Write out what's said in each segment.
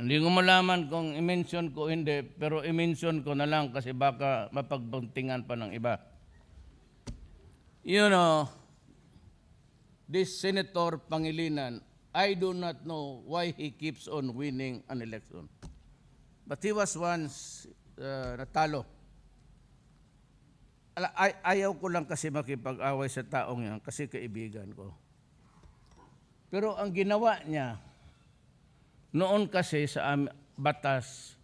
Hindi ko malaman kung i-mention ko hindi, pero i-mention ko na lang kasi baka mapagbuntingan pa ng iba. You know, this Senator Pangilinan, I do not know why he keeps on winning an election. But he was once natalo. Ayaw ko lang kasi makipag-away sa taong yan kasi kaibigan ko. Pero ang ginawa niya, noon kasi sa batas,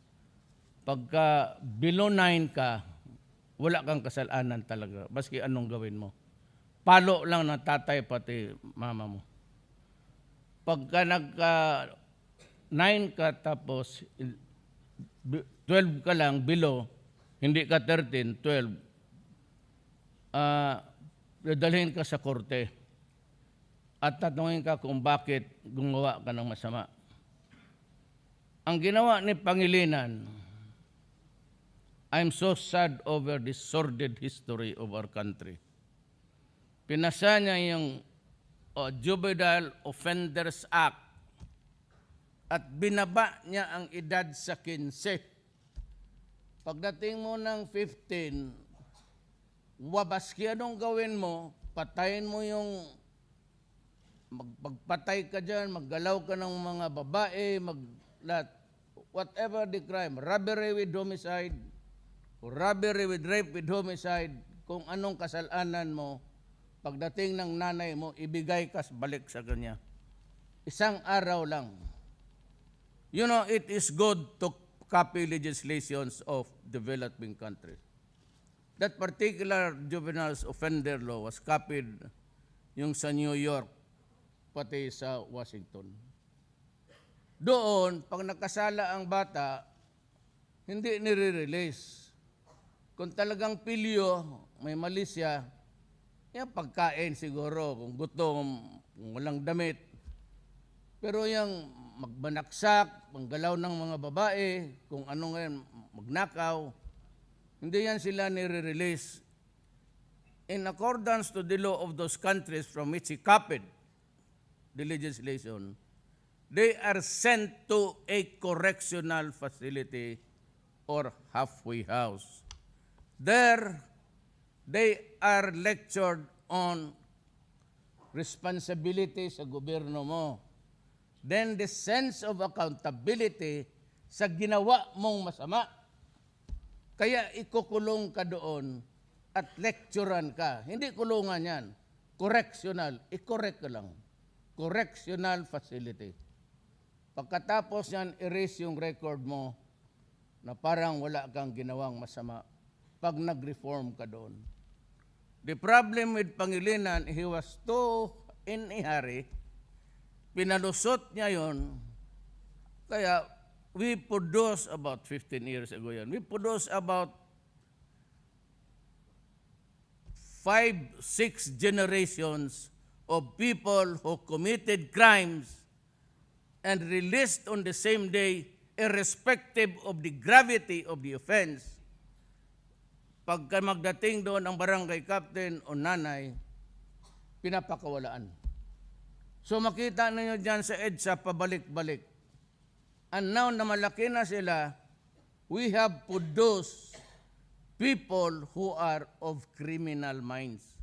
pagka below 9 ka, wala kang kasalanan talaga, baski anong gawin mo. Palo lang ng tatay pati mama mo. Pagka nagka 9 ka tapos 12 ka lang below, hindi ka 13, 12, dadalhin ka sa korte at tatanungin ka kung bakit gumawa ka ng masama. Ang ginawa ni Pangilinan, I'm so sad over this sordid history of our country. Pinasa niya yung Juvenile Offenders Act at binaba niya ang edad sa 15. Pagdating mo ng 15, wabaski anong gawin mo, patayin mo yung, magpatay ka dyan, maggalaw ka ng mga babae, whatever the crime, robbery with homicide, or robbery with rape with homicide, kung anong kasalanan mo, pagdating ng nanay mo, ibigay ka balik sa kanya. Isang araw lang. You know, it is good to copy legislations of developing countries. That particular juvenile offender law was copied yung sa New York, pati sa Washington. Doon, pag nakasala ang bata, hindi nire-release. Kung talagang pilyo, may mali siya, yung pagkain siguro, kung gutom, kung walang damit. Pero yung magbanaksak, panggalaw ng mga babae, kung ano ngayon, magnakaw, hindi yan sila nire-release. In accordance to the law of those countries from which he copied the legislation, they are sent to a correctional facility or halfway house. There, they are lectured on responsibility sa gobyerno mo. Then the sense of accountability sa ginawa mong masama. Kaya ikukulong ka doon at lecturean ka. Hindi kulungan yan. Correctional. I-correct ka lang. Correctional facility. Pagkatapos yan, erase yung record mo na parang wala kang ginawang masama pag nag-reform ka doon. The problem with Pangilinan, he was too in a hurry. Pinalusot niya yon. Kaya we produced about 15 years ago yan. We produced about 5-6 generations of people who committed crimes and released on the same day, irrespective of the gravity of the offense. Pagka magdating doon ang barangay captain o nanay, pinapakawalaan. So makita ninyo dyan sa EDSA, pabalik-balik. And now na malaki na sila, we have produced people who are of criminal minds.